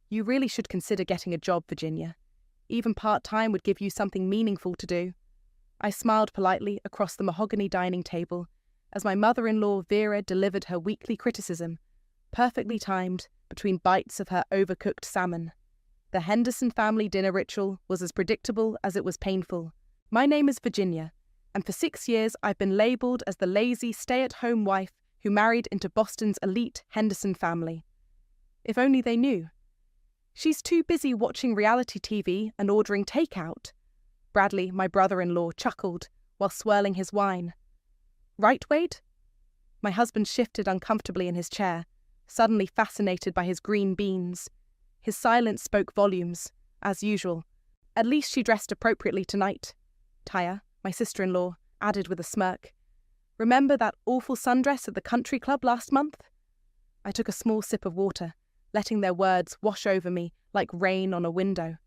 You really should consider getting a job, Virginia. Even part-time would give you something meaningful to do. I smiled politely across the mahogany dining table as my mother-in-law Vera delivered her weekly criticism, perfectly timed between bites of her overcooked salmon. The Henderson family dinner ritual was as predictable as it was painful. My name is Virginia, and for 6 years I've been labelled as the lazy, stay-at-home wife who married into Boston's elite Henderson family. If only they knew. She's too busy watching reality TV and ordering takeout. Bradley, my brother-in-law, chuckled while swirling his wine. Right, Wade? My husband shifted uncomfortably in his chair, suddenly fascinated by his green beans. His silence spoke volumes, as usual. At least she dressed appropriately tonight. Taya, my sister-in-law, added with a smirk. Remember that awful sundress at the country club last month? I took a small sip of water, letting their words wash over me like rain on a window.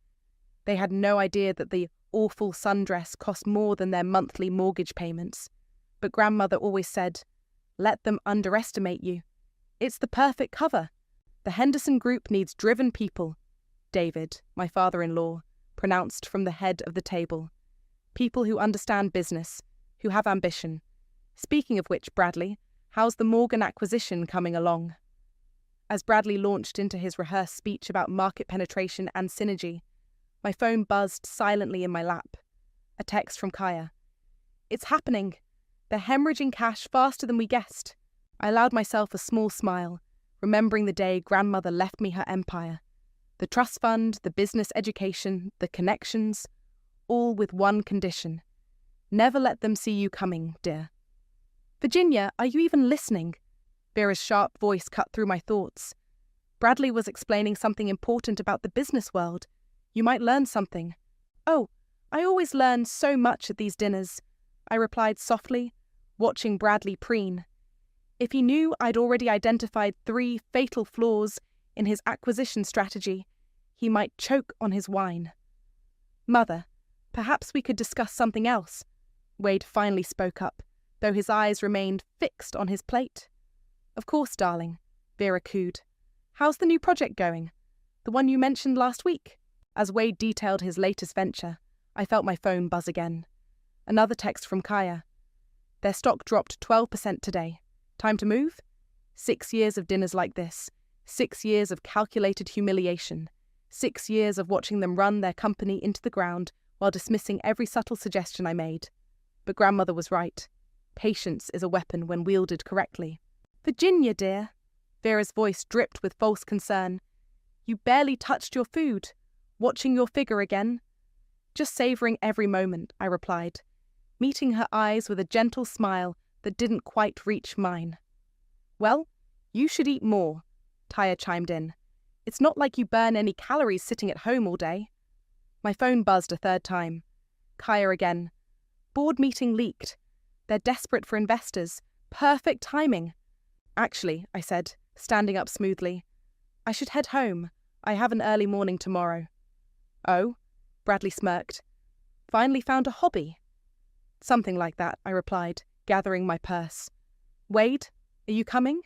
They had no idea that the awful sundress cost more than their monthly mortgage payments. But grandmother always said, "Let them underestimate you. It's the perfect cover. The Henderson Group needs driven people," David, my father-in-law, pronounced from the head of the table. People who understand business, who have ambition. Speaking of which, Bradley, how's the Morgan acquisition coming along? As Bradley launched into his rehearsed speech about market penetration and synergy, my phone buzzed silently in my lap. A text from Kaya. "It's happening. They're hemorrhaging cash faster than we guessed." I allowed myself a small smile, remembering the day grandmother left me her empire. The trust fund, the business education, the connections, all with one condition. Never let them see you coming, dear. "Virginia, are you even listening?" Vera's sharp voice cut through my thoughts. Bradley was explaining something important about the business world. You might learn something. "Oh, I always learn so much at these dinners," I replied softly, watching Bradley preen. If he knew I'd already identified 3 fatal flaws in his acquisition strategy, he might choke on his wine. "Mother, perhaps we could discuss something else," Wade finally spoke up, though his eyes remained fixed on his plate. "Of course, darling," Vera cooed. "How's the new project going? The one you mentioned last week?" As Wade detailed his latest venture, I felt my phone buzz again. Another text from Kaya. "Their stock dropped 12% today. Time to move?" 6 years of dinners like this. 6 years of calculated humiliation. 6 years of watching them run their company into the ground while dismissing every subtle suggestion I made. But grandmother was right. Patience is a weapon when wielded correctly. "Virginia, dear." Vera's voice dripped with false concern. "You barely touched your food. Watching your figure again?" "Just savouring every moment," I replied, meeting her eyes with a gentle smile that didn't quite reach mine. "Well, you should eat more," Taya chimed in. "It's not like you burn any calories sitting at home all day." My phone buzzed a third time. Kaya again. "Board meeting leaked. They're desperate for investors. Perfect timing." "Actually," I said, standing up smoothly, "I should head home. I have an early morning tomorrow." "Oh?" Bradley smirked. "Finally found a hobby?" "Something like that," I replied, gathering my purse. "Wade, are you coming?"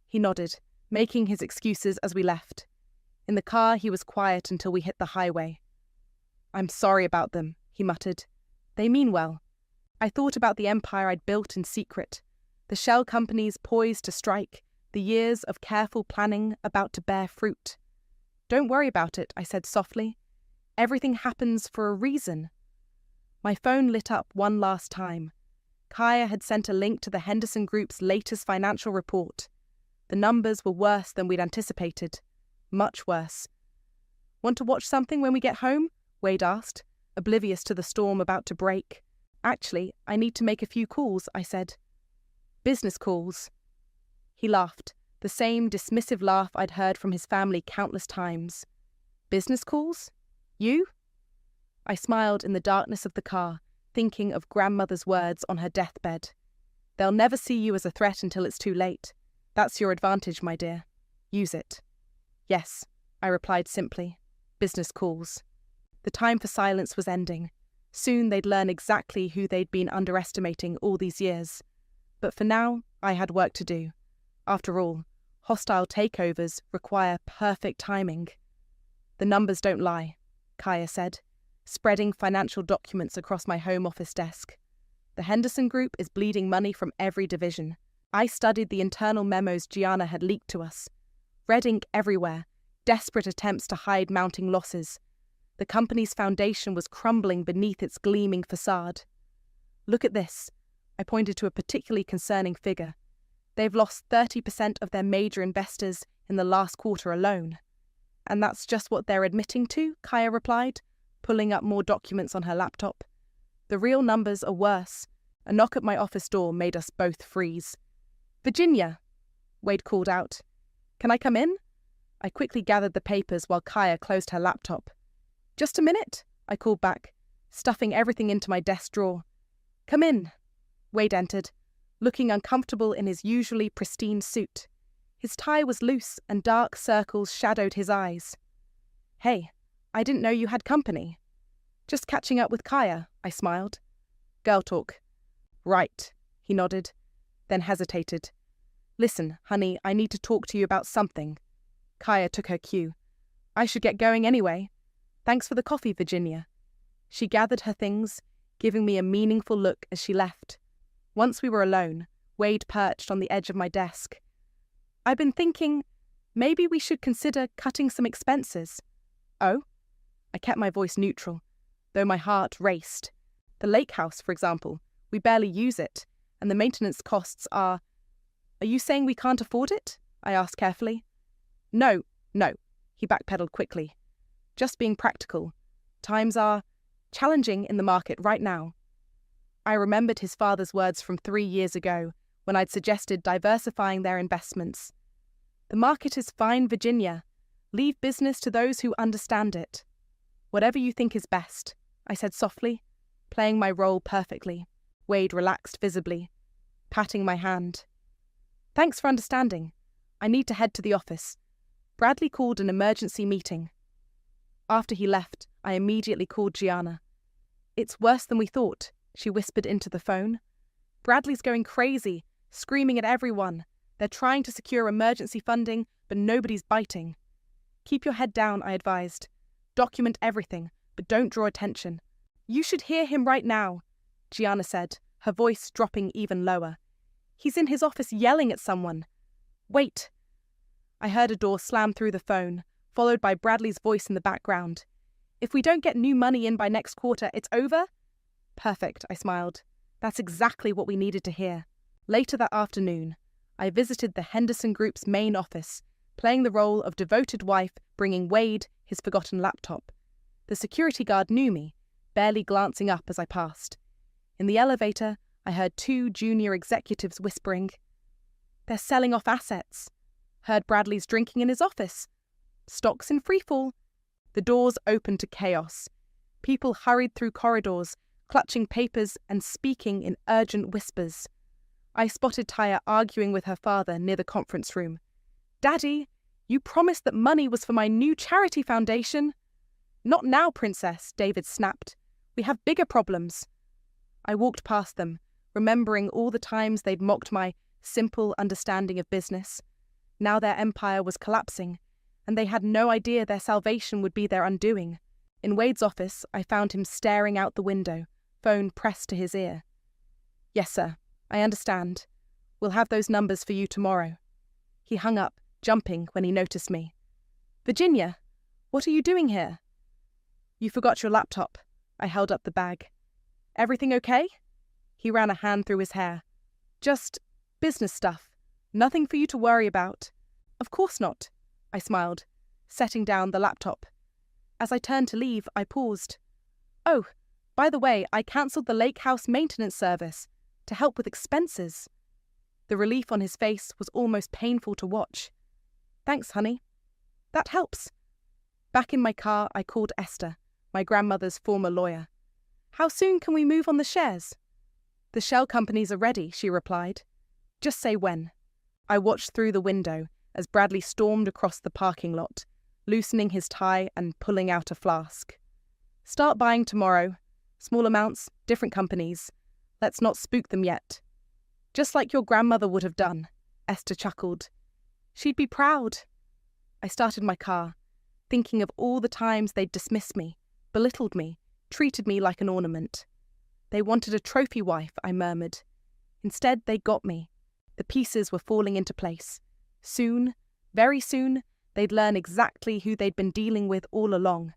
He nodded, making his excuses as we left. In the car, he was quiet until we hit the highway. "I'm sorry about them," he muttered. "They mean well." I thought about the empire I'd built in secret, the shell companies poised to strike, the years of careful planning about to bear fruit. "Don't worry about it," I said softly. "Everything happens for a reason." My phone lit up one last time. Kaya had sent a link to the Henderson Group's latest financial report. The numbers were worse than we'd anticipated. Much worse. "Want to watch something when we get home?" Wade asked, oblivious to the storm about to break. "Actually, I need to make a few calls," I said. "Business calls." He laughed, the same dismissive laugh I'd heard from his family countless times. "Business calls? You?" I smiled in the darkness of the car, thinking of grandmother's words on her deathbed. "They'll never see you as a threat until it's too late. That's your advantage, my dear. Use it." "Yes," I replied simply. "Business calls." The time for silence was ending. Soon they'd learn exactly who they'd been underestimating all these years. But for now, I had work to do. After all, hostile takeovers require perfect timing. The numbers don't lie, Kaya said, spreading financial documents across my home office desk. The Henderson Group is bleeding money from every division. I studied the internal memos Gianna had leaked to us. Red ink everywhere, desperate attempts to hide mounting losses. The company's foundation was crumbling beneath its gleaming facade. Look at this. I pointed to a particularly concerning figure. They've lost 30% of their major investors in the last quarter alone. And that's just what they're admitting to, Kaya replied, pulling up more documents on her laptop. The real numbers are worse. A knock at my office door made us both freeze. Virginia, Wade called out. Can I come in? I quickly gathered the papers while Kaya closed her laptop. Just a minute, I called back, stuffing everything into my desk drawer. Come in. Wade entered, looking uncomfortable in his usually pristine suit. His tie was loose and dark circles shadowed his eyes. Hey, I didn't know you had company. Just catching up with Kaya, I smiled. Girl talk. Right, he nodded, then hesitated. Listen, honey, I need to talk to you about something. Kaya took her cue. I should get going anyway. Thanks for the coffee, Virginia. She gathered her things, giving me a meaningful look as she left. Once we were alone, Wade perched on the edge of my desk. I've been thinking, maybe we should consider cutting some expenses. Oh? I kept my voice neutral, though my heart raced. The lake house, for example, we barely use it, and the maintenance costs are... Are you saying we can't afford it? I asked carefully. No, he backpedaled quickly. Just being practical. Times are challenging in the market right now. I remembered his father's words from 3 years ago, when I'd suggested diversifying their investments. The market is fine, Virginia. Leave business to those who understand it. Whatever you think is best, I said softly, playing my role perfectly. Wade relaxed visibly, patting my hand. Thanks for understanding. I need to head to the office. Bradley called an emergency meeting. After he left, I immediately called Gianna. It's worse than we thought, she whispered into the phone. Bradley's going crazy, screaming at everyone. They're trying to secure emergency funding, but nobody's biting. Keep your head down, I advised. Document everything, but don't draw attention. You should hear him right now, Gianna said, her voice dropping even lower. He's in his office yelling at someone. Wait. I heard a door slam through the phone, followed by Bradley's voice in the background. If we don't get new money in by next quarter, it's over? Perfect, I smiled. That's exactly what we needed to hear. Later that afternoon, I visited the Henderson Group's main office, playing the role of devoted wife bringing Wade his forgotten laptop. The security guard knew me, barely glancing up as I passed. In the elevator, I heard 2 junior executives whispering. They're selling off assets. Heard Bradley's drinking in his office. Stocks in freefall. The doors opened to chaos. People hurried through corridors, clutching papers and speaking in urgent whispers. I spotted Taya arguing with her father near the conference room. Daddy, you promised that money was for my new charity foundation. Not now, Princess, David snapped. We have bigger problems. I walked past them, remembering all the times they'd mocked my simple understanding of business. Now their empire was collapsing, and they had no idea their salvation would be their undoing. In Wade's office, I found him staring out the window, phone pressed to his ear. Yes, sir, I understand. We'll have those numbers for you tomorrow. He hung up, jumping when he noticed me. Virginia, what are you doing here? You forgot your laptop. I held up the bag. Everything okay? He ran a hand through his hair. Just business stuff. Nothing for you to worry about. Of course not, I smiled, setting down the laptop. As I turned to leave, I paused. Oh, by the way, I cancelled the lake house maintenance service to help with expenses. The relief on his face was almost painful to watch. Thanks, honey. That helps. Back in my car, I called Esther, my grandmother's former lawyer. How soon can we move on the shares? The shell companies are ready, she replied. Just say when. I watched through the window as Bradley stormed across the parking lot, loosening his tie and pulling out a flask. Start buying tomorrow. Small amounts, different companies. Let's not spook them yet. Just like your grandmother would have done, Esther chuckled. She'd be proud. I started my car. thinking of all the times they'd dismissed me, belittled me, treated me like an ornament. They wanted a trophy wife, I murmured. Instead, they got me. The pieces were falling into place. Soon, very soon, they'd learn exactly who they'd been dealing with all along.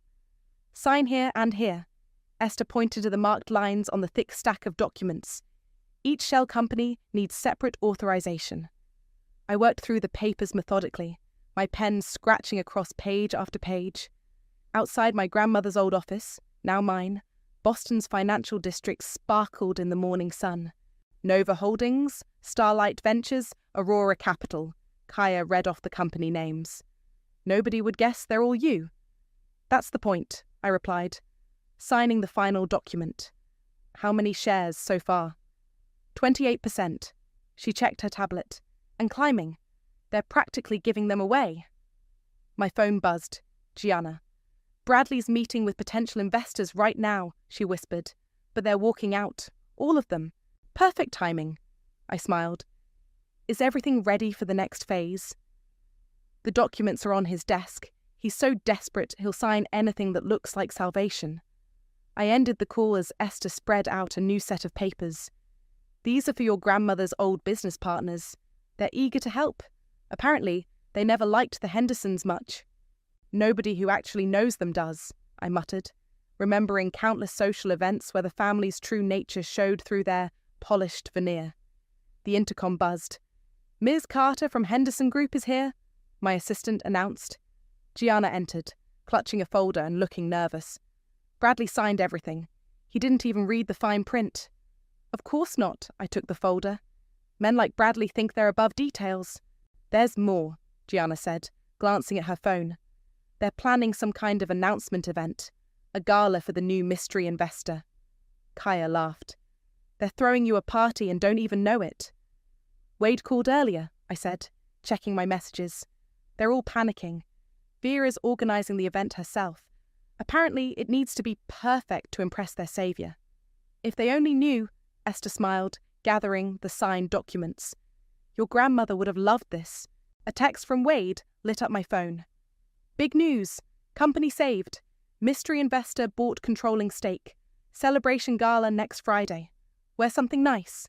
Sign here and here. Esther pointed to the marked lines on the thick stack of documents. Each shell company needs separate authorization. I worked through the papers methodically, my pen scratching across page after page. Outside my grandmother's old office, now mine, Boston's financial district sparkled in the morning sun. Nova Holdings, Starlight Ventures, Aurora Capital. Kaya read off the company names. Nobody would guess they're all you. That's the point, I replied, signing the final document. How many shares so far? 28%. She checked her tablet. And climbing. They're practically giving them away. My phone buzzed. Gianna. Bradley's meeting with potential investors right now, she whispered. But they're walking out. All of them. Perfect timing. I smiled. Is everything ready for the next phase? The documents are on his desk. He's so desperate he'll sign anything that looks like salvation. I ended the call as Esther spread out a new set of papers. These are for your grandmother's old business partners. They're eager to help. Apparently, they never liked the Hendersons much. Nobody who actually knows them does, I muttered, remembering countless social events where the family's true nature showed through their polished veneer. The intercom buzzed. Ms. Carter from Henderson Group is here, my assistant announced. Gianna entered, clutching a folder and looking nervous. Bradley signed everything. He didn't even read the fine print. Of course not, I took the folder. Men like Bradley think they're above details. There's more, Gianna said, glancing at her phone. They're planning some kind of announcement event, a gala for the new mystery investor. Kaya laughed. They're throwing you a party and don't even know it. Wade called earlier, I said, checking my messages. They're all panicking. Vera's organising the event herself. Apparently, it needs to be perfect to impress their saviour. If they only knew, Esther smiled, gathering the signed documents. Your grandmother would have loved this. A text from Wade lit up my phone. Big news. Company saved. Mystery investor bought controlling stake. Celebration gala next Friday. Wear something nice.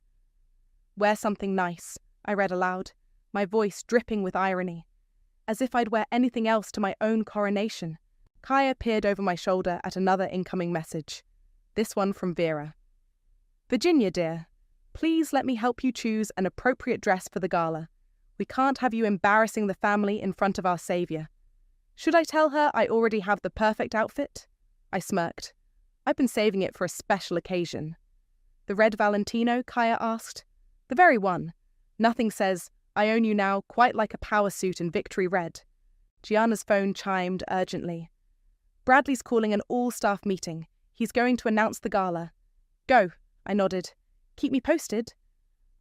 Wear something nice, I read aloud, my voice dripping with irony. As if I'd wear anything else to my own coronation. Kaya peered over my shoulder at another incoming message. This one from Vera. Virginia, dear. Please let me help you choose an appropriate dress for the gala. We can't have you embarrassing the family in front of our saviour. Should I tell her I already have the perfect outfit? I smirked. I've been saving it for a special occasion. The red Valentino, Kaya asked. The very one. Nothing says, I own you now quite like a power suit in victory red. Gianna's phone chimed urgently. Bradley's calling an all-staff meeting. He's going to announce the gala. Go, I nodded. Keep me posted.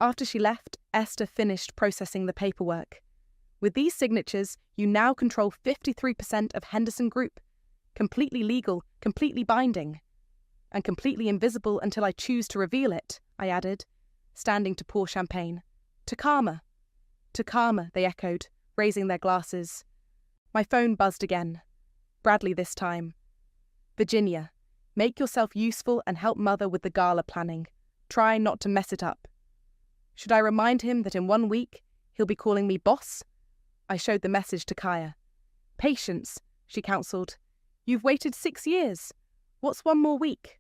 After she left, Esther finished processing the paperwork. With these signatures, you now control 53% of Henderson Group. Completely legal, completely binding. And completely invisible until I choose to reveal it, I added, standing to pour champagne. To Karma. To Karma, they echoed, raising their glasses. My phone buzzed again. Bradley this time. Virginia, make yourself useful and help Mother with the gala planning. Try not to mess it up. Should I remind him that in 1 week he'll be calling me boss? I showed the message to Kaya. Patience, she counselled. You've waited 6 years. What's 1 more week?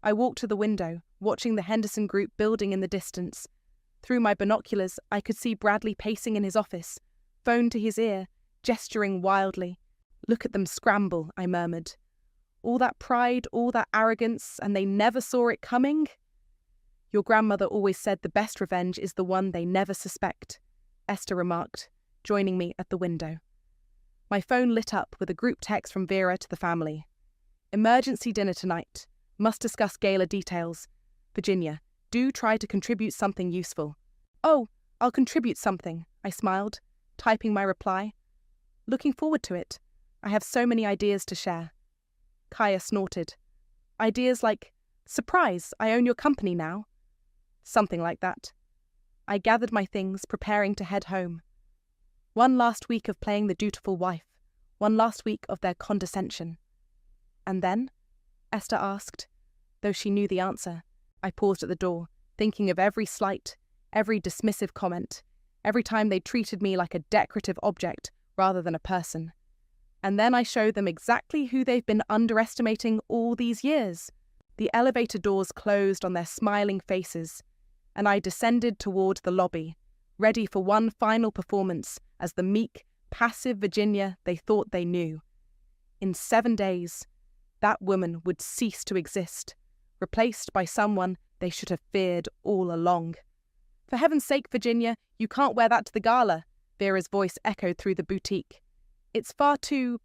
I walked to the window, watching the Henderson Group building in the distance. Through my binoculars, I could see Bradley pacing in his office, phone to his ear, gesturing wildly. Look at them scramble, I murmured. All that pride, all that arrogance, and they never saw it coming? Your grandmother always said the best revenge is the one they never suspect, Esther remarked, joining me at the window. My phone lit up with a group text from Vera to the family. Emergency dinner tonight. Must discuss gala details. Virginia, do try to contribute something useful. Oh, I'll contribute something, I smiled, typing my reply. Looking forward to it. I have so many ideas to share. Kaya snorted. Ideas like, surprise, I own your company now. Something like that. I gathered my things, preparing to head home. 1 last week of playing the dutiful wife. one last week of their condescension. And then? Esther asked, though she knew the answer. I paused at the door, thinking of every slight, every dismissive comment, every time they treated me like a decorative object rather than a person. And then I showed them exactly who they've been underestimating all these years. The elevator doors closed on their smiling faces, and I descended toward the lobby, ready for one final performance as the meek, passive Virginia they thought they knew. In 7 days, that woman would cease to exist, replaced by someone they should have feared all along. "For heaven's sake, Virginia, you can't wear that to the gala," Vera's voice echoed through the boutique. "It's far too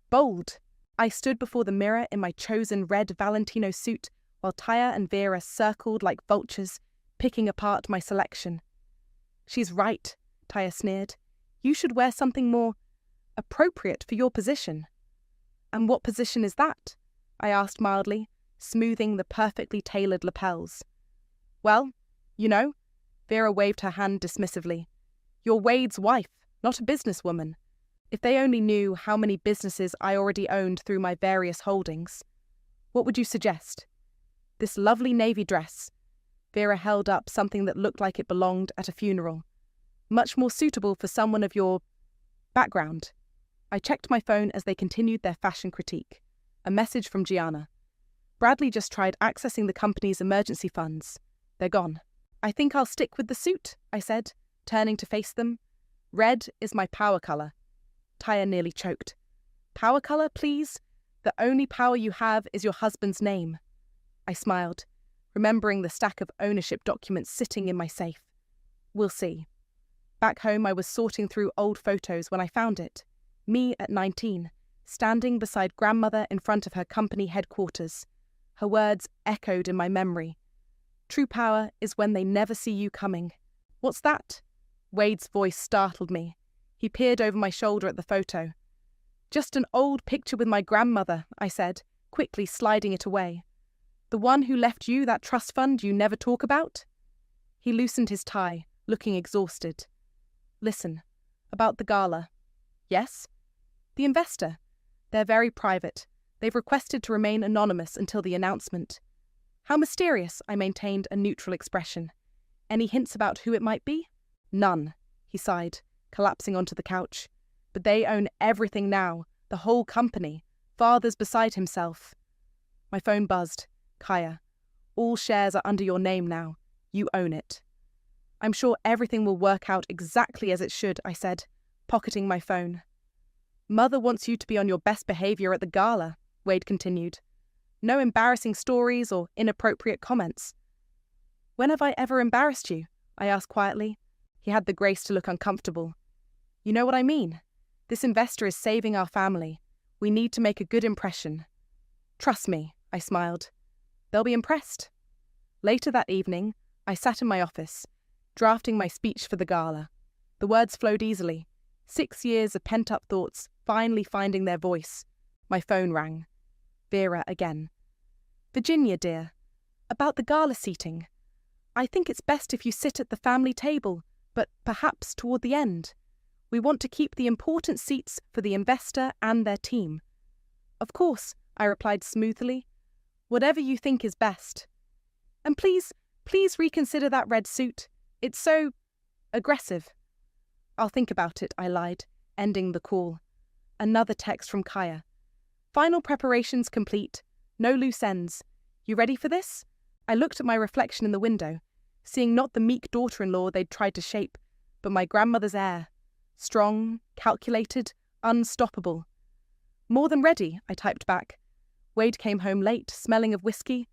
bold." I stood before the mirror in my chosen red Valentino suit while Taya and Vera circled like vultures, picking apart my selection. "She's right," Taya sneered. "You should wear something more appropriate for your position." "And what position is that?" I asked mildly, smoothing the perfectly tailored lapels. "Well, you know," Vera waved her hand dismissively. "You're Wade's wife, not a businesswoman. If they only knew how many businesses I already owned through my various holdings. What would you suggest?" "This lovely navy dress." Vera held up something that looked like it belonged at a funeral. "Much more suitable for someone of your background." I checked my phone as they continued their fashion critique. A message from Gianna. "Bradley just tried accessing the company's emergency funds. They're gone." "I think I'll stick with the suit," I said, turning to face them. "Red is my power colour." Taya nearly choked. "Power colour, please? The only power you have is your husband's name." I smiled, remembering the stack of ownership documents sitting in my safe. "We'll see." Back home, I was sorting through old photos when I found it. Me at 19, standing beside grandmother in front of her company headquarters. Her words echoed in my memory. "True power is when they never see you coming." "What's that?" Wade's voice startled me. He peered over my shoulder at the photo. "Just an old picture with my grandmother," I said, quickly sliding it away. "The one who left you that trust fund you never talk about?" He loosened his tie, looking exhausted. "Listen, about the gala." "Yes?" "The investor. They're very private. They've requested to remain anonymous until the announcement." "How mysterious," I maintained a neutral expression. "Any hints about who it might be?" "None," he sighed, collapsing onto the couch. "But they own everything now, the whole company. Father's beside himself." My phone buzzed. "Kaya, all shares are under your name now. You own it." "I'm sure everything will work out exactly as it should," I said, pocketing my phone. "Mother wants you to be on your best behaviour at the gala," Wade continued. "No embarrassing stories or inappropriate comments." "When have I ever embarrassed you?" I asked quietly. He had the grace to look uncomfortable. "You know what I mean. This investor is saving our family. We need to make a good impression." "Trust me," I smiled. "They'll be impressed." Later that evening, I sat in my office, drafting my speech for the gala. The words flowed easily. 6 years of pent-up thoughts finally finding their voice. My phone rang. Vera again. "Virginia, dear, about the gala seating. I think it's best if you sit at the family table, but perhaps toward the end. We want to keep the important seats for the investor and their team." "Of course," I replied smoothly. "Whatever you think is best. And please reconsider that red suit. It's so aggressive." "I'll think about it," I lied, ending the call. Another text from Kaya. "Final preparations complete. No loose ends. You ready for this?" I looked at my reflection in the window, seeing not the meek daughter-in-law they'd tried to shape, but my grandmother's heir. Strong, calculated, unstoppable. "More than ready," I typed back. Wade came home late, smelling of whiskey.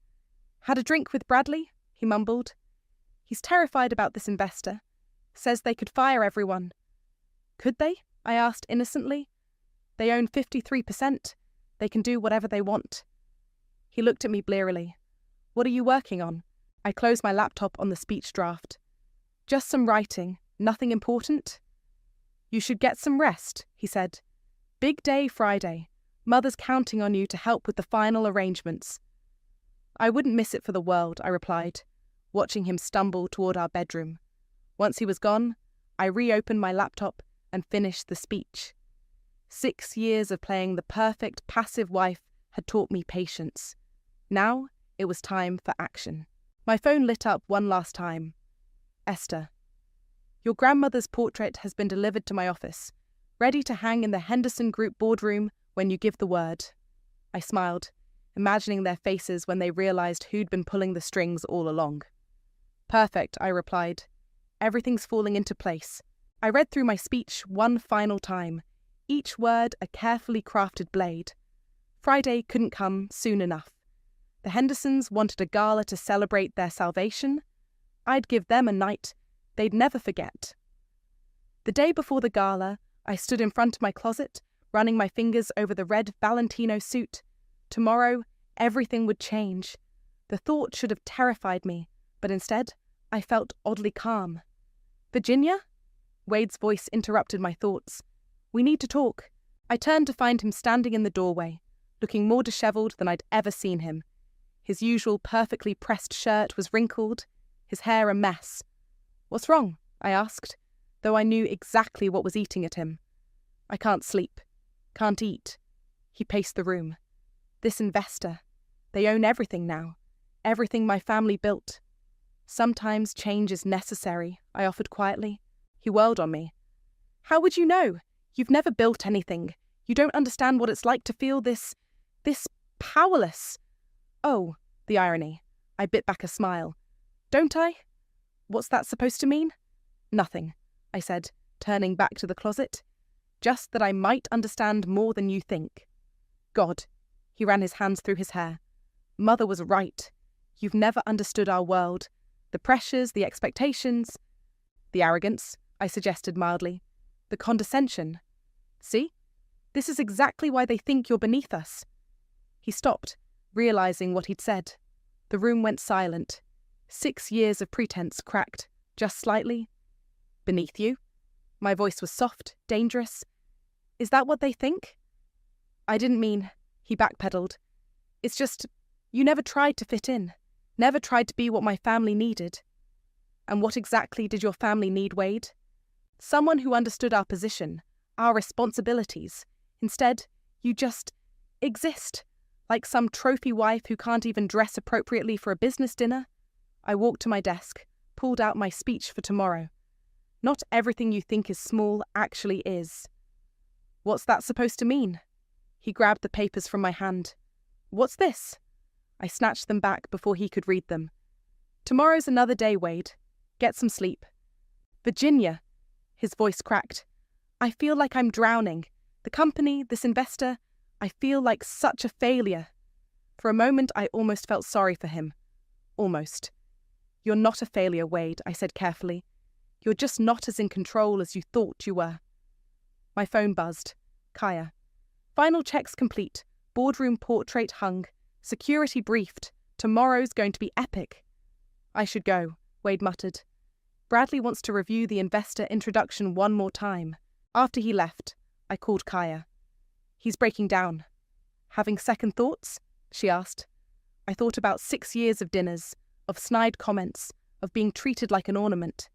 "Had a drink with Bradley," he mumbled. "He's terrified about this investor. Says they could fire everyone." "Could they?" I asked innocently. "They own 53%. They can do whatever they want." He looked at me blearily. "What are you working on?" I closed my laptop on the speech draft. "Just some writing. Nothing important." "You should get some rest," he said. "Big day Friday. Mother's counting on you to help with the final arrangements." "I wouldn't miss it for the world," I replied, watching him stumble toward our bedroom. Once he was gone, I reopened my laptop and finished the speech. 6 years of playing the perfect passive wife had taught me patience. Now it was time for action. My phone lit up one last time. Esther. Your grandmother's portrait has been delivered to my office, ready to hang in the Henderson Group boardroom when you give the word. I smiled, imagining their faces when they realized who'd been pulling the strings all along. Perfect, I replied. Everything's falling into place. I read through my speech one final time, each word a carefully crafted blade. Friday couldn't come soon enough. The Hendersons wanted a gala to celebrate their salvation. I'd give them a night they'd never forget. The day before the gala, I stood in front of my closet, running my fingers over the red Valentino suit. Tomorrow, everything would change. The thought should have terrified me, but instead, I felt oddly calm. Virginia? Wade's voice interrupted my thoughts. We need to talk. I turned to find him standing in the doorway, looking more disheveled than I'd ever seen him. His usual perfectly pressed shirt was wrinkled, his hair a mess. What's wrong? I asked, though I knew exactly what was eating at him. I can't sleep. Can't eat. He paced the room. This investor. They own everything now. Everything my family built. Sometimes change is necessary, I offered quietly. He whirled on me. How would you know? You've never built anything. You don't understand what it's like to feel this powerless. Oh, the irony. I bit back a smile. Don't I? What's that supposed to mean? Nothing, I said, turning back to the closet. Just that I might understand more than you think. God, he ran his hands through his hair. Mother was right. You've never understood our world. The pressures, the expectations. The arrogance, I suggested mildly. The condescension. See? This is exactly why they think you're beneath us. He stopped, realizing what he'd said. The room went silent. 6 years of pretense cracked, just slightly. Beneath you? My voice was soft, dangerous. Is that what they think? I didn't mean, he backpedaled. It's just, you never tried to fit in. Never tried to be what my family needed. And what exactly did your family need, Wade? Someone who understood our position, our responsibilities. Instead, you just exist, like some trophy wife who can't even dress appropriately for a business dinner. I walked to my desk, pulled out my speech for tomorrow. Not everything you think is small actually is. What's that supposed to mean? He grabbed the papers from my hand. What's this? I snatched them back before he could read them. Tomorrow's another day, Wade. Get some sleep. Virginia, his voice cracked. I feel like I'm drowning. The company, this investor, I feel like such a failure. For a moment, I almost felt sorry for him. Almost. You're not a failure, Wade, I said carefully. You're just not as in control as you thought you were. My phone buzzed. Kaya. Final checks complete. Boardroom portrait hung. Security briefed. Tomorrow's going to be epic. I should go, Wade muttered. Bradley wants to review the investor introduction one more time. After he left, I called Kaya. He's breaking down. Having second thoughts? She asked. I thought about 6 years of dinners, of snide comments, of being treated like an ornament.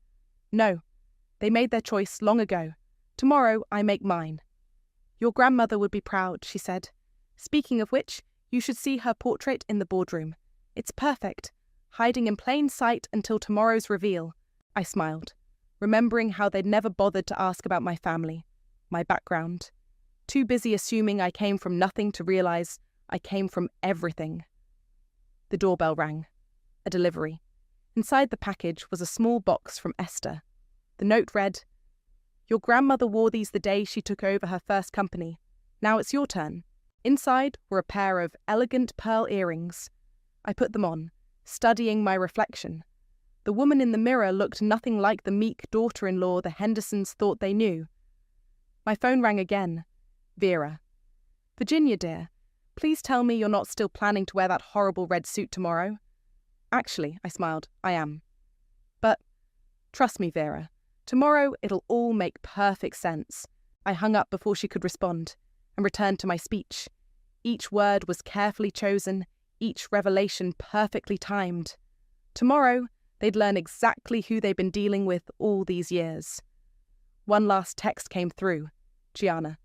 No, they made their choice long ago. Tomorrow I make mine. Your grandmother would be proud, she said. Speaking of which, you should see her portrait in the boardroom. It's perfect, hiding in plain sight until tomorrow's reveal. I smiled, remembering how they'd never bothered to ask about my family, my background. Too busy assuming I came from nothing to realize I came from everything. The doorbell rang. A delivery. Inside the package was a small box from Esther. The note read, Your grandmother wore these the day she took over her first company. Now it's your turn. Inside were a pair of elegant pearl earrings. I put them on, studying my reflection. The woman in the mirror looked nothing like the meek daughter-in-law the Hendersons thought they knew. My phone rang again. Vera. Virginia, dear, please tell me you're not still planning to wear that horrible red suit tomorrow. Actually, I smiled, I am. But, trust me, Vera, tomorrow it'll all make perfect sense. I hung up before she could respond, and returned to my speech. Each word was carefully chosen, each revelation perfectly timed. Tomorrow, they'd learn exactly who they'd been dealing with all these years. One last text came through. Gianna.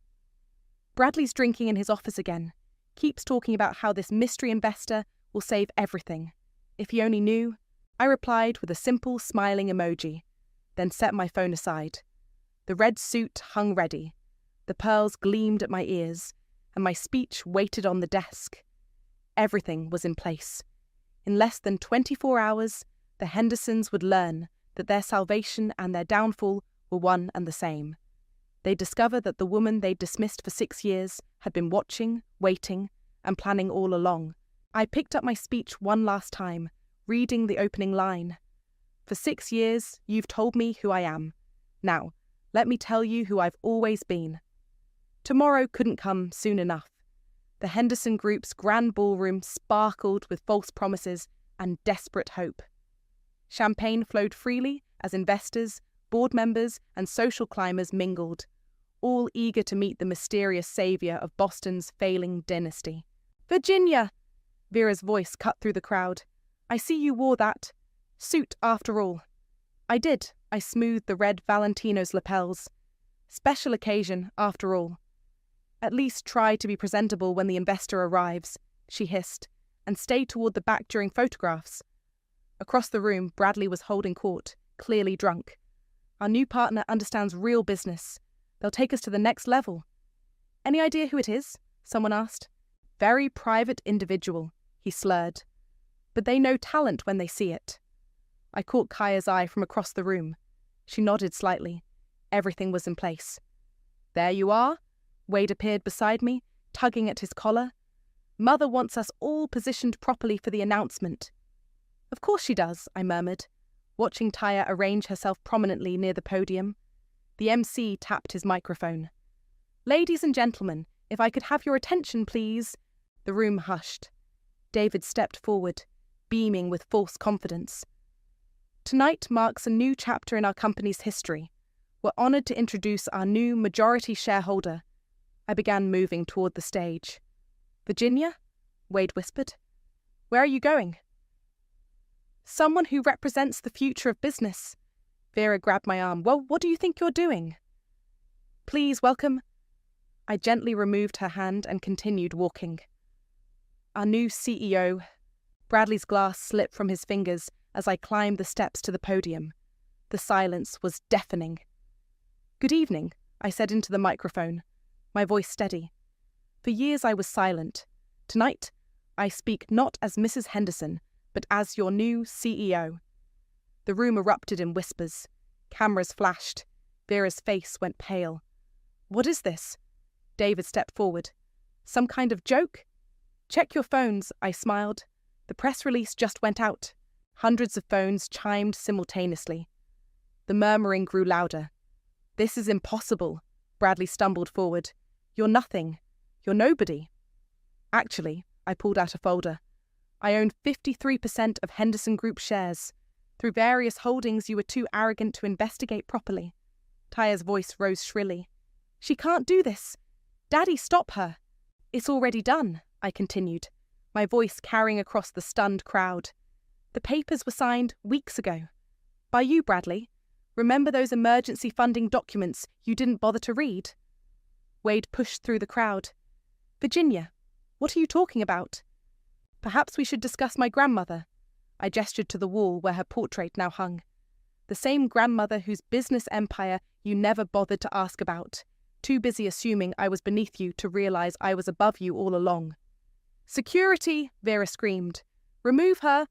Bradley's drinking in his office again. Keeps talking about how this mystery investor will save everything. If he only knew. I replied with a simple, smiling emoji, then set my phone aside. The red suit hung ready. The pearls gleamed at my ears, and my speech waited on the desk. Everything was in place. In less than 24 hours, the Hendersons would learn that their salvation and their downfall were one and the same. They'd discover that the woman they'd dismissed for 6 years had been watching, waiting, and planning all along. I picked up my speech one last time, reading the opening line. For 6 years, you've told me who I am. Now, let me tell you who I've always been. Tomorrow couldn't come soon enough. The Henderson Group's grand ballroom sparkled with false promises and desperate hope. Champagne flowed freely as investors, board members, and social climbers mingled, all eager to meet the mysterious savior of Boston's failing dynasty. "Virginia!" Vera's voice cut through the crowd. "I see you wore that suit after all." I did. I smoothed the red Valentino's lapels. Special occasion, after all. "At least try to be presentable when the investor arrives," she hissed, "and stay toward the back during photographs." Across the room, Bradley was holding court, clearly drunk. "Our new partner understands real business. They'll take us to the next level." "Any idea who it is?" someone asked. "Very private individual," he slurred. "But they know talent when they see it." I caught Kaya's eye from across the room. She nodded slightly. Everything was in place. "There you are." Wade appeared beside me, tugging at his collar. "Mother wants us all positioned properly for the announcement." "Of course she does," I murmured, watching Taya arrange herself prominently near the podium. The MC tapped his microphone. "Ladies and gentlemen, if I could have your attention, please." The room hushed. David stepped forward, beaming with false confidence. "Tonight marks a new chapter in our company's history. We're honored to introduce our new majority shareholder." I began moving toward the stage. "Virginia?" Wade whispered. "Where are you going?" "Someone who represents the future of business." Vera grabbed my arm. "Well, what do you think you're doing?" "Please welcome." I gently removed her hand and continued walking. "Our new CEO." Bradley's glass slipped from his fingers as I climbed the steps to the podium. The silence was deafening. "Good evening," I said into the microphone, my voice steady. For years I was silent. Tonight, I speak not as Mrs. Henderson, but as your new CEO. The room erupted in whispers. Cameras flashed. Vera's face went pale. "What is this?" David stepped forward. "Some kind of joke?" "Check your phones," I smiled. The press release just went out. Hundreds of phones chimed simultaneously. The murmuring grew louder. "This is impossible." Bradley stumbled forward. "You're nothing. You're nobody." "Actually," I pulled out a folder. "I own 53% of Henderson Group shares. Through various holdings you were too arrogant to investigate properly." Taya's voice rose shrilly. "She can't do this. Daddy, stop her." "It's already done," I continued, my voice carrying across the stunned crowd. "The papers were signed weeks ago. By you, Bradley. Remember those emergency funding documents you didn't bother to read?" Wade pushed through the crowd. "Virginia, what are you talking about?" "Perhaps we should discuss my grandmother." I gestured to the wall where her portrait now hung. "The same grandmother whose business empire you never bothered to ask about, too busy assuming I was beneath you to realize I was above you all along." "Security!" Vera screamed. "Remove her!"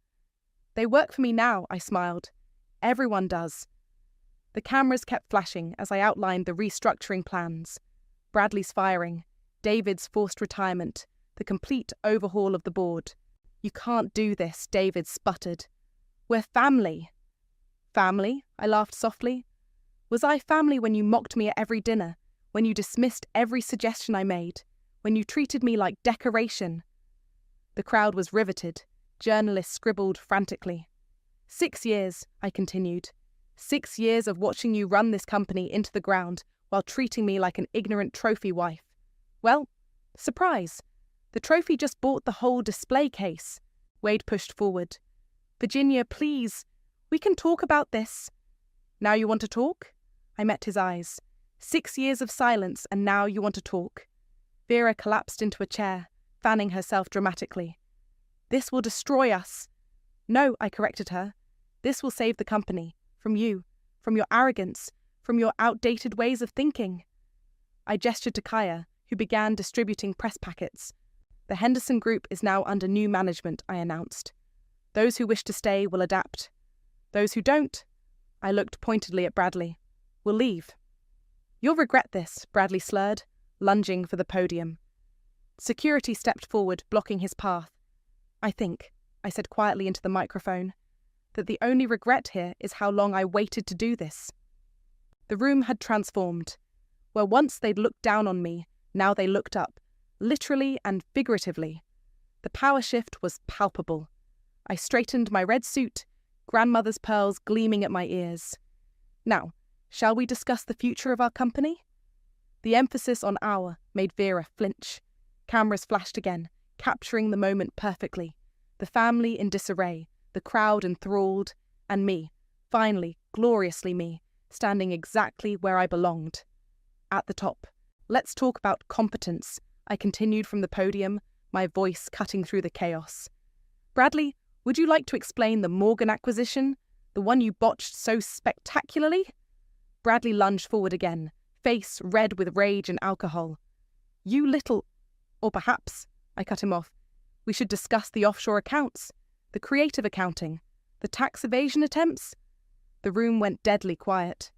"They work for me now," I smiled. "Everyone does." The cameras kept flashing as I outlined the restructuring plans. Bradley's firing, David's forced retirement, the complete overhaul of the board. "You can't do this," David sputtered. "We're family." "Family?" I laughed softly. "Was I family when you mocked me at every dinner, when you dismissed every suggestion I made, when you treated me like decoration?" The crowd was riveted. Journalists scribbled frantically. 6 years, I continued. 6 years of watching you run this company into the ground while treating me like an ignorant trophy wife. Well, surprise. The trophy just bought the whole display case. Wade pushed forward. "Virginia, please. We can talk about this." "Now you want to talk?" I met his eyes. 6 years of silence, and now you want to talk. Vera collapsed into a chair, fanning herself dramatically. This will destroy us. No, I corrected her. This will save the company. From you. From your arrogance. From your outdated ways of thinking. I gestured to Kaya, who began distributing press packets. The Henderson Group is now under new management, I announced. Those who wish to stay will adapt. Those who don't, I looked pointedly at Bradley, will leave. You'll regret this, Bradley slurred, lunging for the podium. Security stepped forward, blocking his path. I think, I said quietly into the microphone, that the only regret here is how long I waited to do this. The room had transformed. Where once they'd looked down on me, now they looked up, literally and figuratively. The power shift was palpable. I straightened my red suit, grandmother's pearls gleaming at my ears. Now, shall we discuss the future of our company? The emphasis on our made Vera flinch. Cameras flashed again, capturing the moment perfectly. The family in disarray, the crowd enthralled, and me, finally, gloriously me, standing exactly where I belonged. At the top. Let's talk about competence, I continued from the podium, my voice cutting through the chaos. Bradley, would you like to explain the Morgan acquisition, the one you botched so spectacularly? Bradley lunged forward again, face red with rage and alcohol. You little... Or perhaps, I cut him off, we should discuss the offshore accounts, the creative accounting, the tax evasion attempts. The room went deadly quiet.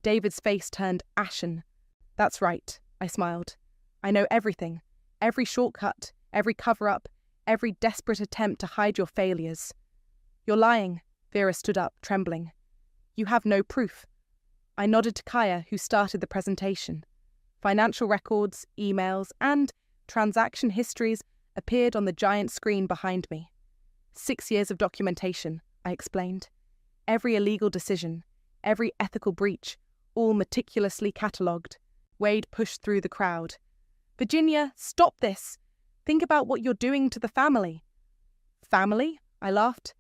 David's face turned ashen. That's right, I smiled. I know everything, every shortcut, every cover-up, every desperate attempt to hide your failures. You're lying, Vera stood up, trembling. You have no proof. I nodded to Kaya, who started the presentation. Financial records, emails, and transaction histories appeared on the giant screen behind me. 6 years of documentation, I explained. Every illegal decision, every ethical breach, all meticulously catalogued. Wade pushed through the crowd. Virginia, stop this! Think about what you're doing to the family. Family? I laughed.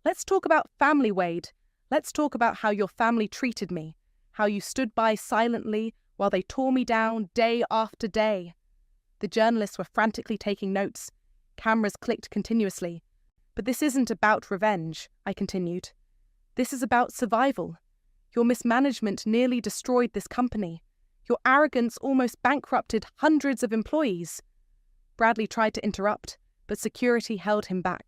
Let's talk about family, Wade. Let's talk about how your family treated me, how you stood by silently while they tore me down day after day. The journalists were frantically taking notes. Cameras clicked continuously. But this isn't about revenge, I continued. This is about survival. Your mismanagement nearly destroyed this company. Your arrogance almost bankrupted hundreds of employees. Bradley tried to interrupt, but security held him back.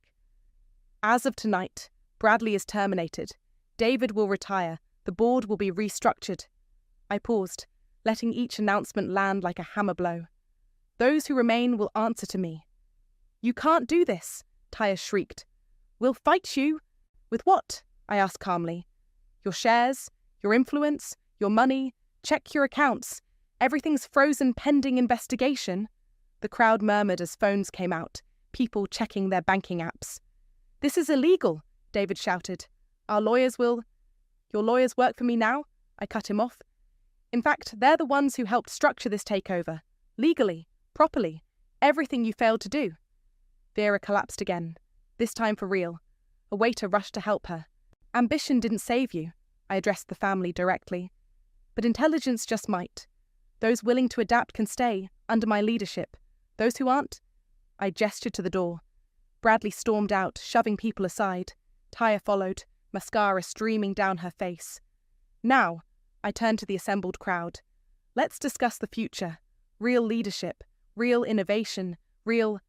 As of tonight, Bradley is terminated. David will retire. The board will be restructured. I paused, letting each announcement land like a hammer blow. Those who remain will answer to me. You can't do this, Tyre shrieked. We'll fight you. With what? I asked calmly. Your shares, your influence, your money. Check your accounts. Everything's frozen pending investigation. The crowd murmured as phones came out, people checking their banking apps. This is illegal, David shouted. Our lawyers will... Your lawyers work for me now? I cut him off. In fact, they're the ones who helped structure this takeover. Legally, properly. Everything you failed to do. Vera collapsed again, this time for real. A waiter rushed to help her. Ambition didn't save you, I addressed the family directly. But intelligence just might. Those willing to adapt can stay, under my leadership. Those who aren't? I gestured to the door. Bradley stormed out, shoving people aside. Tyre followed, mascara streaming down her face. Now, I turned to the assembled crowd. Let's discuss the future. Real leadership, real innovation, real...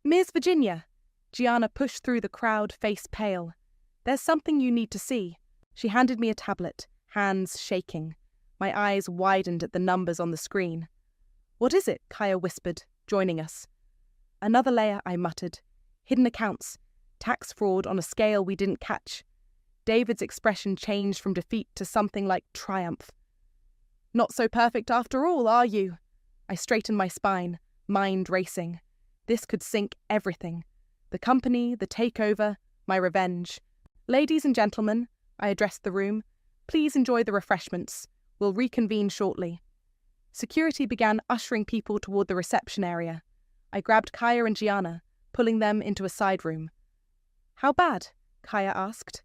Ms. Virginia! Gianna pushed through the crowd, face pale. There's something you need to see. She handed me a tablet, hands shaking. My eyes widened at the numbers on the screen. What is it? Kaya whispered, joining us. Another layer, I muttered. Hidden accounts. Tax fraud on a scale we didn't catch. David's expression changed from defeat to something like triumph. Not so perfect after all, are you? I straightened my spine, mind racing. This could sink everything. The company, the takeover, my revenge. Ladies and gentlemen, I addressed the room, please enjoy the refreshments. We'll reconvene shortly. Security began ushering people toward the reception area. I grabbed Kaya and Gianna, pulling them into a side room. How bad? Kaya asked.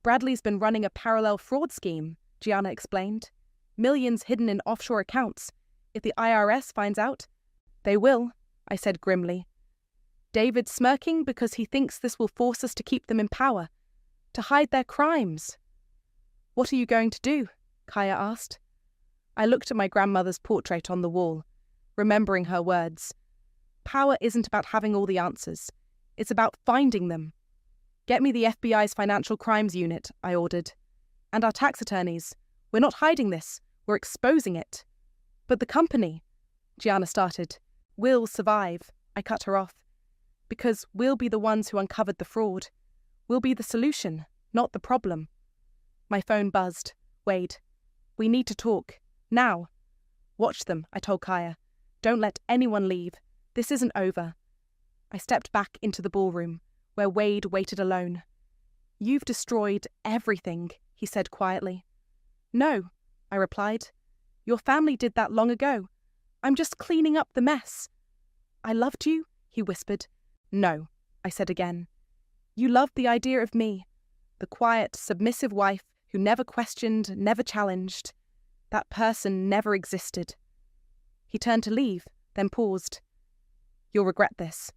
Bradley's been running a parallel fraud scheme, Gianna explained. Millions hidden in offshore accounts. If the IRS finds out, They will, I said grimly. David's smirking because he thinks this will force us to keep them in power, to hide their crimes. What are you going to do? Kaya asked. I looked at my grandmother's portrait on the wall, remembering her words. Power isn't about having all the answers. It's about finding them. Get me the FBI's Financial Crimes Unit, I ordered. And our tax attorneys. We're not hiding this. We're exposing it. But the company, Gianna started. We'll survive, I cut her off. Because we'll be the ones who uncovered the fraud. We'll be the solution, not the problem. My phone buzzed. Wade. We need to talk. Now. Watch them, I told Kaya. Don't let anyone leave. This isn't over. I stepped back into the ballroom, where Wade waited alone. You've destroyed everything, he said quietly. No, I replied. Your family did that long ago. I'm just cleaning up the mess. I loved you, he whispered. No, I said again. You loved the idea of me, the quiet, submissive wife who never questioned, never challenged. That person never existed. He turned to leave, then paused. You'll regret this.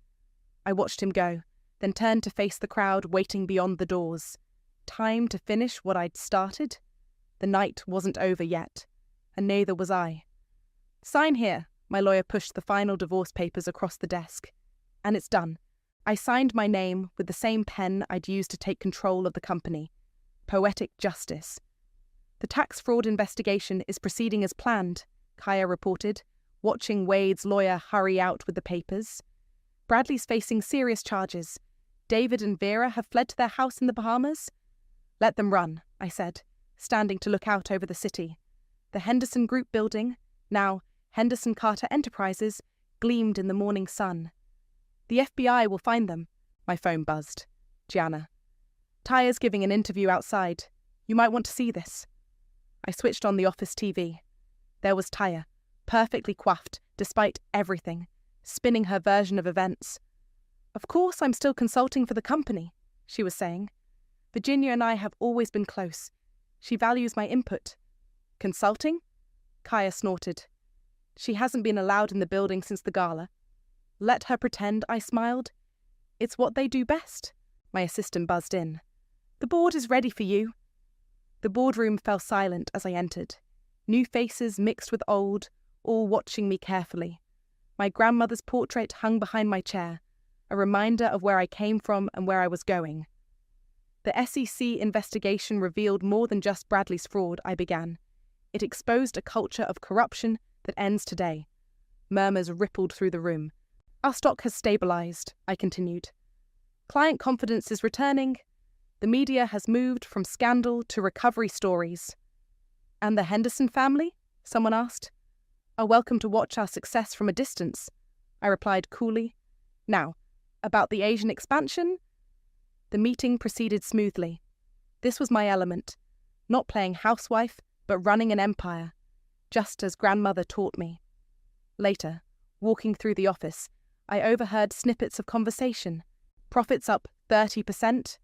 I watched him go, then turned to face the crowd waiting beyond the doors. Time to finish what I'd started? The night wasn't over yet, and neither was I. Sign here, my lawyer pushed the final divorce papers across the desk. And it's done. I signed my name with the same pen I'd used to take control of the company. Poetic justice. The tax fraud investigation is proceeding as planned, Kaya reported, watching Wade's lawyer hurry out with the papers. Bradley's facing serious charges. David and Vera have fled to their house in the Bahamas. Let them run, I said, standing to look out over the city. The Henderson Group building, now Henderson Carter Enterprises, gleamed in the morning sun. The FBI will find them. My phone buzzed. Gianna. Taya's giving an interview outside. You might want to see this. I switched on the office TV. There was Taya, perfectly coiffed, despite everything, spinning her version of events. Of course I'm still consulting for the company, she was saying. Virginia and I have always been close. She values my input. Consulting? Kaya snorted. She hasn't been allowed in the building since the gala. Let her pretend, I smiled. It's what they do best. My assistant buzzed in. The board is ready for you. The boardroom fell silent as I entered. New faces mixed with old, all watching me carefully. My grandmother's portrait hung behind my chair, a reminder of where I came from and where I was going. The SEC investigation revealed more than just Bradley's fraud, I began. It exposed a culture of corruption that ends today. Murmurs rippled through the room. Our stock has stabilized, I continued. Client confidence is returning. The media has moved from scandal to recovery stories. And the Henderson family? Someone asked. Are welcome to watch our success from a distance, I replied coolly. Now, about the Asian expansion? The meeting proceeded smoothly. This was my element, not playing housewife, but running an empire, just as grandmother taught me. Later, walking through the office, I overheard snippets of conversation. Profits up 30%.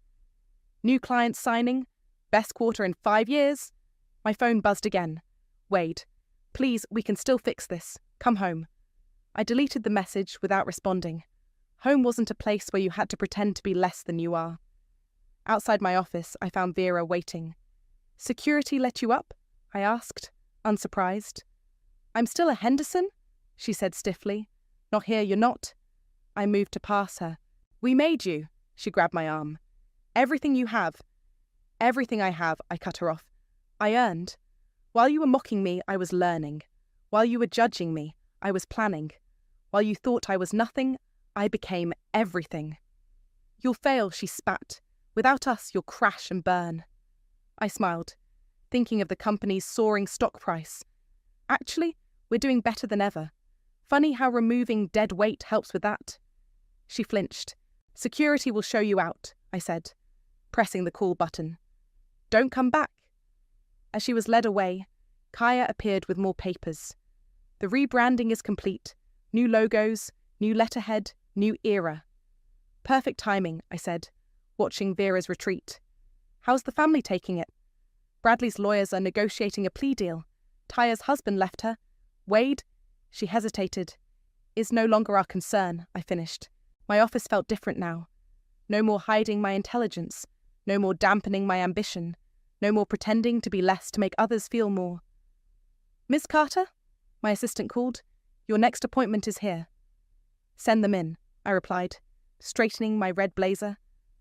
New clients signing. Best quarter in 5 years. My phone buzzed again. Wade, please, we can still fix this. Come home. I deleted the message without responding. Home wasn't a place where you had to pretend to be less than you are. Outside my office, I found Vera waiting. Security let you up? I asked, unsurprised. I'm still a Henderson? She said stiffly. Not here, you're not. I moved to pass her. We made you. She grabbed my arm. Everything you have. Everything I have, I cut her off. I earned. While you were mocking me, I was learning. While you were judging me, I was planning. While you thought I was nothing, I became everything. You'll fail, she spat. Without us, you'll crash and burn. I smiled, thinking of the company's soaring stock price. Actually, we're doing better than ever. Funny how removing dead weight helps with that. She flinched. Security will show you out, I said, pressing the call button. Don't come back. As she was led away, Kaya appeared with more papers. The rebranding is complete. New logos, new letterhead, new era. Perfect timing, I said, watching Vera's retreat. How's the family taking it? Bradley's lawyers are negotiating a plea deal. Taya's husband left her. Wade? She hesitated. is no longer our concern, I finished. My office felt different now. No more hiding my intelligence, no more dampening my ambition, no more pretending to be less to make others feel more. "Miss Carter?" my assistant called. "Your next appointment is here." "Send them in," I replied, straightening my red blazer.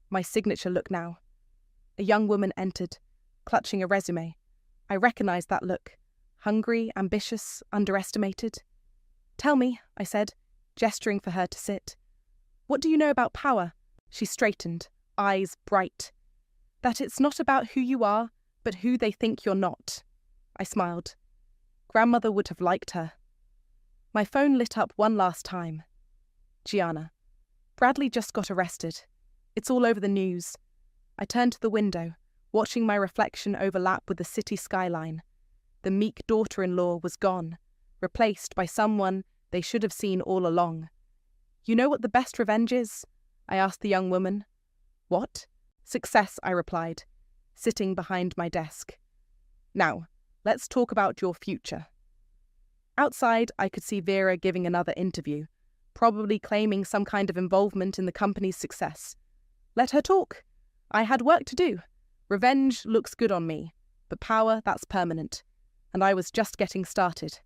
My signature look now. A young woman entered, clutching a resume. I recognized that look. Hungry, ambitious, underestimated. "Tell me," I said, gesturing for her to sit. "What do you know about power?" She straightened, eyes bright. "That it's not about who you are, but who they think you're not." I smiled. Grandmother would have liked her. My phone lit up one last time. Gianna. Bradley just got arrested. It's all over the news. I turned to the window, watching my reflection overlap with the city skyline. The meek daughter-in-law was gone, replaced by someone they should have seen all along. "You know what the best revenge is?" I asked the young woman. "What?" "Success," I replied, sitting behind my desk. "Now, let's talk about your future." Outside, I could see Vera giving another interview, probably claiming some kind of involvement in the company's success. Let her talk. I had work to do. Revenge looks good on me, but power, that's permanent. And I was just getting started.